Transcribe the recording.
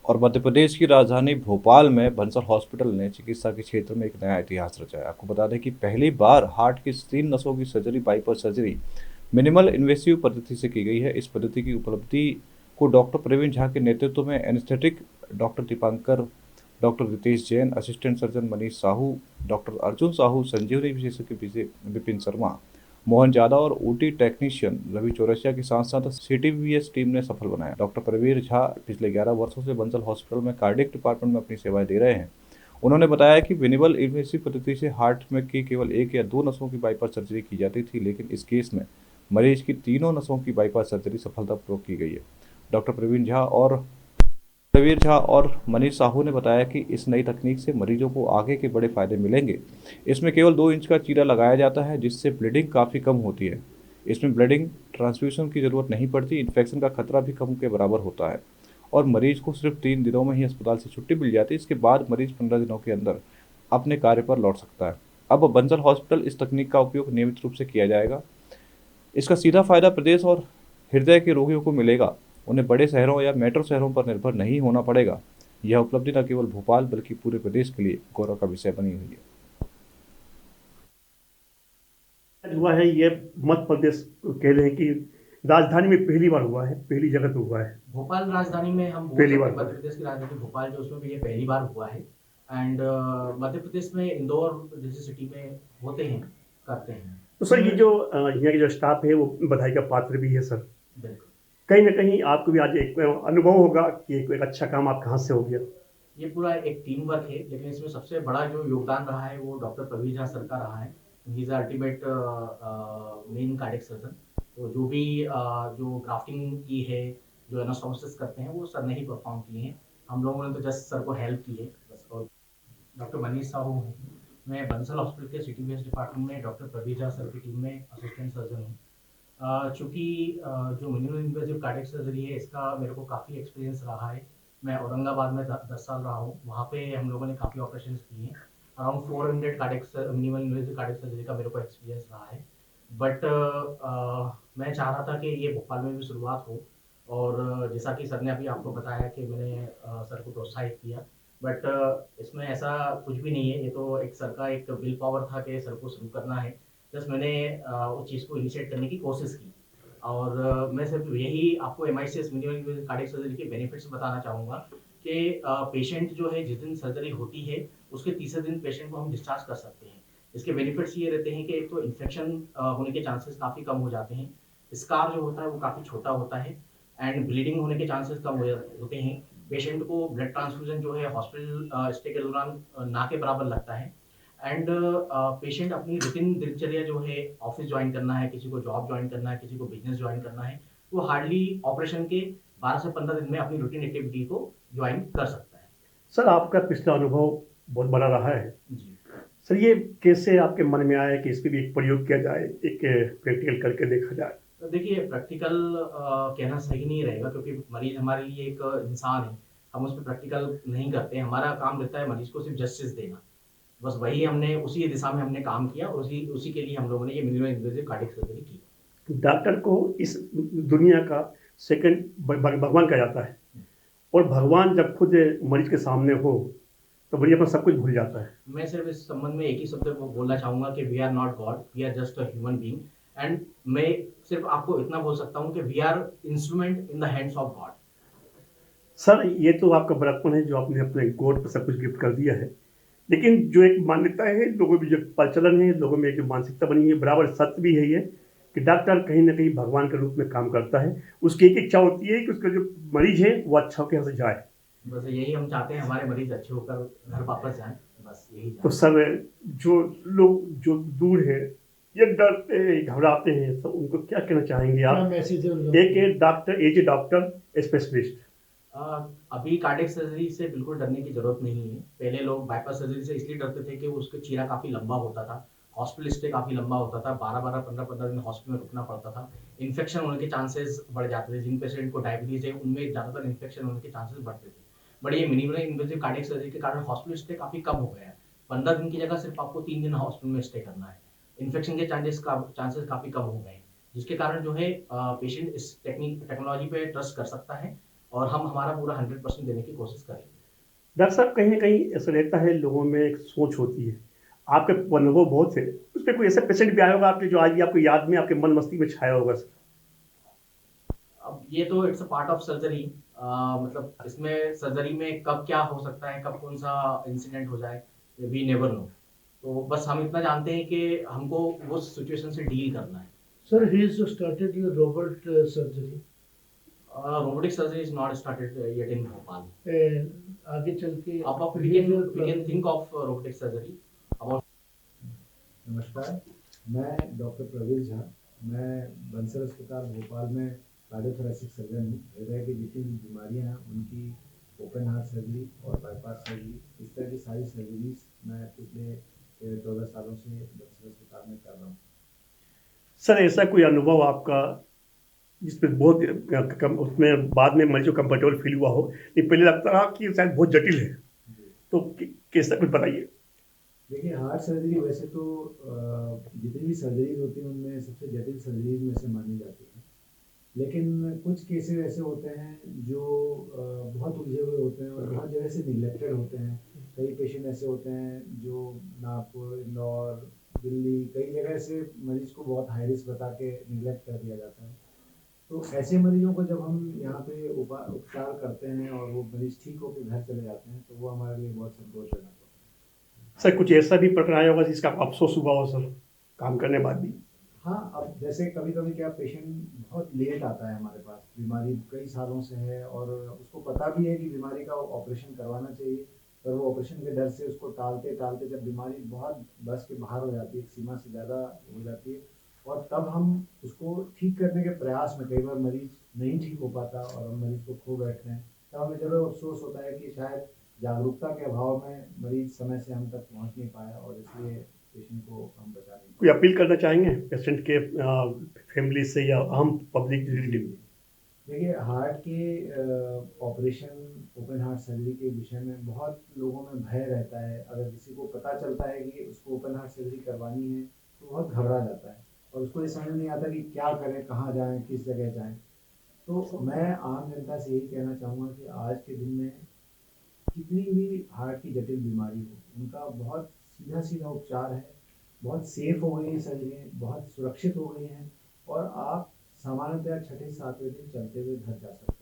और मध्य प्रदेश की राजधानी भोपाल में बंसल हॉस्पिटल ने चिकित्सा के क्षेत्र में एक नया इतिहास रचा है। आपको बता दें कि पहली बार हार्ट की 3 नसों की surgery, bypass surgery minimal invasive पद्धति से की गई है। इस पद्धति की उपलब्धि को डॉक्टर प्रवीण झा के नेतृत्व में anaesthetic doctor Dipankar, doctor Ritesh Jain, assistant surgeon Manish Sahu, doctor Arjun Sahu, Sanjeevani विशेषज्ञ विपिन शर्मा, मोहन यादव और ओटी टेक्नीशियन रवि चौरसिया के साथ साथ सीटीवीएस टीम ने सफल बनाया। डॉक्टर प्रवीर झा पिछले 11 वर्षों से बंसल हॉस्पिटल में कार्डियक डिपार्टमेंट में अपनी सेवाएं दे रहे हैं। उन्होंने बताया कि मिनिमल इन्वेसिव पद्धति से हार्ट में की केवल 1 या 2 नसों की बाईपास सर्जरी की जाती थी, लेकिन इस केस में मरीज की तीनों नसों की बाईपास सर्जरी सफलतापूर्वक की गई है। डॉक्टर प्रवीर झा और मनीष साहू ने बताया कि इस नई तकनीक से मरीजों को आगे के बड़े फायदे मिलेंगे। इसमें केवल 2 इंच का चीरा लगाया जाता है, जिससे ब्लीडिंग काफ़ी कम होती है। इसमें ब्लीडिंग ट्रांसफ्यूशन की ज़रूरत नहीं पड़ती, इन्फेक्शन का खतरा भी कम के बराबर होता है और मरीज को सिर्फ 3 दिनों में ही अस्पताल से छुट्टी मिल जाती है। इसके बाद मरीज 15 दिनों के अंदर अपने कार्य पर लौट सकता है। अब बंसल हॉस्पिटल इस तकनीक का उपयोग नियमित रूप से किया जाएगा। इसका सीधा फायदा प्रदेश और हृदय के रोगियों को मिलेगा। उन्हें बड़े शहरों या मेट्रो शहरों पर निर्भर नहीं होना पड़ेगा। यह उपलब्धि न केवल भोपाल बल्कि पूरे प्रदेश के लिए गौरव का विषय बनी हुई है। हुआ है ये मध्य प्रदेश कह लें कि राजधानी में पहली बार हुआ है, पहली जगह पे हुआ है। भोपाल राजधानी में हम बोल पहली सकते बार हैं, हुआ मध्य है। प्रदेश की राजधानी भोपाल जो उसमें भी ये पहली बार हुआ है। एंड मध्य प्रदेश में इंदौर जैसी सिटी में होते हैं, करते हैं। तो सर ये जो यहाँ के जो स्टाफ है वो बधाई का पात्र भी है सर। बिल्कुल। कहीं ना कहीं आपको भी आज एक अनुभव होगा कि एक अच्छा काम आपके हाथ से हो गया। ये पूरा एक टीम वर्क है, लेकिन इसमें सबसे बड़ा जो योगदान रहा है वो डॉक्टर प्रवीण झा सर का रहा है। He is ultimate main cardiac surgeon. तो जो भी जो ग्राफ्टिंग की है, जो एनास्टोमोसिस करते हैं, वो सर ने ही परफॉर्म किए हैं। हम लोगों ने तो जस्ट सर को हेल्प की है बस। और डॉक्टर मनीष साहू हूँ मैं, बंसल हॉस्पिटल के सिटी वेस्ट डिपार्टमेंट में डॉक्टर प्रवीण झा सर की टीम में असिस्टेंट सर्जन हूँ। चूँकि जो मिनिमल इन्वेसिव कार्डियक सर्जरी है, इसका मेरे को काफ़ी एक्सपीरियंस रहा है। मैं औरंगाबाद में 10 साल रहा हूँ, वहाँ पे हम लोगों ने काफ़ी ऑपरेशंस किए हैं। Around 400 cardiac minimal invasive cardiac surgery का मेरे को एक्सपीरियंस रहा है। बट मैं चाह रहा था कि ये भोपाल में भी शुरुआत हो। और जैसा कि सर ने अभी आपको बताया कि मैंने सर को प्रोत्साहित किया। बट इसमें ऐसा कुछ भी नहीं है, ये तो एक सर का एक विल पावर था कि सर को शुरू करना है। जस्ट मैंने उस चीज़ को इनिशिएट करने की कोशिश की। और मैं सिर्फ यही आपको MICS minimal invasive cardiac surgery के बेनिफिट्स बताना चाहूँगा कि पेशेंट जो है जिस दिन सर्जरी होती है उसके तीसरे दिन पेशेंट को हम डिस्चार्ज कर सकते हैं। इसके बेनिफिट्स ये रहते हैं कि एक तो इन्फेक्शन होने के चांसेस काफ़ी कम हो जाते हैं। स्कार जो होता है वो काफ़ी छोटा होता है। एंड ब्लीडिंग होने के चांसेस कम होते हैं। पेशेंट को ब्लड ट्रांसफ्यूजन जो है हॉस्पिटल स्टे के दौरान ना के बराबर लगता है। एंड पेशेंट अपनी रूटीन दिनचर्या जो है, ऑफिस ज्वाइन करना है, किसी को जॉब ज्वाइन करना है, किसी को बिजनेस ज्वाइन करना है, वो हार्डली ऑपरेशन के 12 से 15 दिन में अपनी रूटीन एक्टिविटी को ज्वाइन कर सकता है। सर आपका पिछला अनुभव बहुत बड़ा रहा है जी सर, ये कैसे आपके मन में आया कि इस पर भी एक प्रयोग किया जाए, एक प्रैक्टिकल करके देखा जाए? तो देखिए, प्रैक्टिकल कहना सही नहीं रहेगा, क्योंकि मरीज हमारे लिए एक इंसान है। हम उस पर प्रैक्टिकल नहीं करते। हमारा काम रहता है मरीज को सिर्फ जस्टिस देना। बस वही हमने उसी दिशा में हमने काम किया और उसी उसी के लिए हम लोगों ने ये मिनिमल इन्वेसिव कार्डियक सर्जरी की। डॉक्टर को इस दुनिया का सेकंड भगवान कहा जाता है, और भगवान जब खुद मरीज के सामने हो तो मरीज अपना सब कुछ भूल जाता है। मैं सिर्फ इस संबंध में एक ही शब्द बोलना चाहूँगा कि we are not God, we are just a human being. And मैं सिर्फ आपको इतना बोल सकता हूँ कि we are instrument in the hands of God. Sir ये तो आपका बड़प्पन है जो आपने अपने गॉड पर सब कुछ गिफ्ट कर दिया है, लेकिन जो एक मान्यता है लोगों में, जो प्रचलन है लोगों में, जो मानसिकता बनी है, बराबर सत्य भी है ये कि डॉक्टर कहीं ना कहीं भगवान के रूप में काम करता है। उसकी एक इच्छा होती है कि उसका जो मरीज है वो अच्छा होकर यहाँ से जाए। बस यही हम चाहते हैं, हमारे मरीज अच्छे होकर घर वापस जाएं, बस यही तो सर जो लोग जो दूर है, ये डरते हैं, घबराते हैं, तो उनको क्या कहना चाहेंगे आप? मैसेज एक doctor, as a doctor specialist. अभी कार्डियक सर्जरी से बिल्कुल डरने की जरूरत नहीं है। पहले लोग बाईपास सर्जरी से इसलिए डरते थे कि उसका चीरा काफ़ी लंबा होता था, हॉस्पिटल स्टे काफ़ी लंबा होता था, 12-12, 15-15 दिन हॉस्पिटल में रुकना पड़ता था, इन्फेक्शन होने के चांसेस बढ़ जाते थे। जिन पेशेंट को डायबिटीज़ है उनमें ज़्यादातर इन्फेक्शन होने के चांसेस बढ़ते थे। बट ये मिनिमल इन्वेसिव कार्डियक सर्जरी के कारण हॉस्पिटल स्टे काफ़ी कम हो गया है। 15 दिन की जगह सिर्फ आपको 3 दिन हॉस्पिटल में स्टे करना है। इन्फेक्शन के चांसेस काफ़ी कम हो गए हैं, जिसके कारण जो है पेशेंट इस टेक्नोलॉजी पे ट्रस्ट कर सकता है और हम हमारा पूरा 100% देने की कोशिश करेंगे। डॉक्टर साहब, कहीं ना कहीं ऐसा रहता है, लोगों में एक सोच होती है, आपके अनुभव बहुत है, उसमें कोई ऐसा पेशेंट भी आया होगा आपके जो आज भी आपको याद में, आपके मन मस्ती में छाया होगा सर? अब ये तो it's a part of surgery, मतलब इसमें सर्जरी में कब क्या हो सकता है, कब कौन सा इंसिडेंट हो जाए, वी नेवर नो। तो बस हम इतना जानते हैं कि हमको वो सिचुएशन से डील करना है। Sir, he is started your robot surgery robotic surgery is not started yet in Bhopal. and आगे चल के अब we behavior can think of robotic surgery about. नमस्कार, मैं डॉक्टर प्रवीर झा। मैं बंसल अस्पताल भोपाल में कार्डियोथोरेसिक सर्जन हूँ। हृदय की जितनी भी बीमारियाँ हैं उनकी ओपन हार्ट सर्जरी और बाईपास सर्जरी, इस तरह की सारी सर्जरीज मैं पिछले 14 सालों से बंसल अस्पताल में कर रहा हूँ। सर, ऐसा कोई अनुभव आपका जिसमें बहुत उसमें बाद में मरीज को कंफर्टेबल फील हुआ हो, नहीं पहले लगता रहा कि शायद बहुत जटिल है, तो कैसा कुछ बताइए। देखिए, हार्ट सर्जरी वैसे तो जितनी भी सर्जरीज होती हैं उनमें सबसे जटिल सर्जरीज में से मानी जाती है, लेकिन कुछ केसेस ऐसे होते हैं जो बहुत उलझे हुए होते हैं और बहुत जगह से निगलेक्टेड होते हैं। कई पेशेंट ऐसे होते हैं जो नागपुर, इंदौर, दिल्ली, कई जगह से मरीज को बहुत हाई रिस्क बता के निगलेक्ट कर दिया जाता है। तो ऐसे मरीजों को जब हम यहाँ पे उपचार करते हैं और वो मरीज ठीक होकर घर चले जाते हैं तो वो हमारे लिए बहुत संतोषजनक होता है। सर, कुछ ऐसा भी प्रकरण आया होगा जिसका आपको अफसोस हुआ हो सर, काम करने बाद भी? हाँ, अब जैसे कभी कभी क्या पेशेंट बहुत लेट आता है हमारे पास, बीमारी कई सालों से है और उसको पता भी है कि बीमारी का ऑपरेशन करवाना चाहिए, पर वो ऑपरेशन के डर से उसको टालते टालते जब बीमारी बहुत बस के बाहर हो जाती है, एक सीमा से ज़्यादा हो जाती है, और तब हम उसको ठीक करने के प्रयास में कई बार मरीज नहीं ठीक हो पाता और हम मरीज को खो बैठते हैं, तब हमें ज़रूर अफसोस होता है कि शायद जागरूकता के अभाव में मरीज समय से हम तक पहुँच नहीं पाया और इसलिए पेशेंट को हम बचा नहीं। कोई अपील करना चाहेंगे पेशेंट के फैमिली से या आम पब्लिक रिलेटिव? देखिए, हार्ट के ऑपरेशन, ओपन हार्ट सर्जरी के विषय में बहुत लोगों में भय रहता है। अगर किसी को पता चलता है कि उसको ओपन हार्ट सर्जरी करवानी है तो बहुत घबरा जाता है और उसको ये समझ नहीं आता कि क्या करें, कहाँ जाएं, किस जगह जाएं। तो मैं आम जनता से यही कहना चाहूँगा कि आज के दिन में कितनी भी हार्ट की जटिल बीमारी हो, उनका बहुत सीधा सीधा उपचार है, बहुत सेफ हो गई हैं सर्जरी, बहुत सुरक्षित हो गई हैं और आप सामान्यतः 6-7वें दिन चलते हुए घर जा सकते हैं।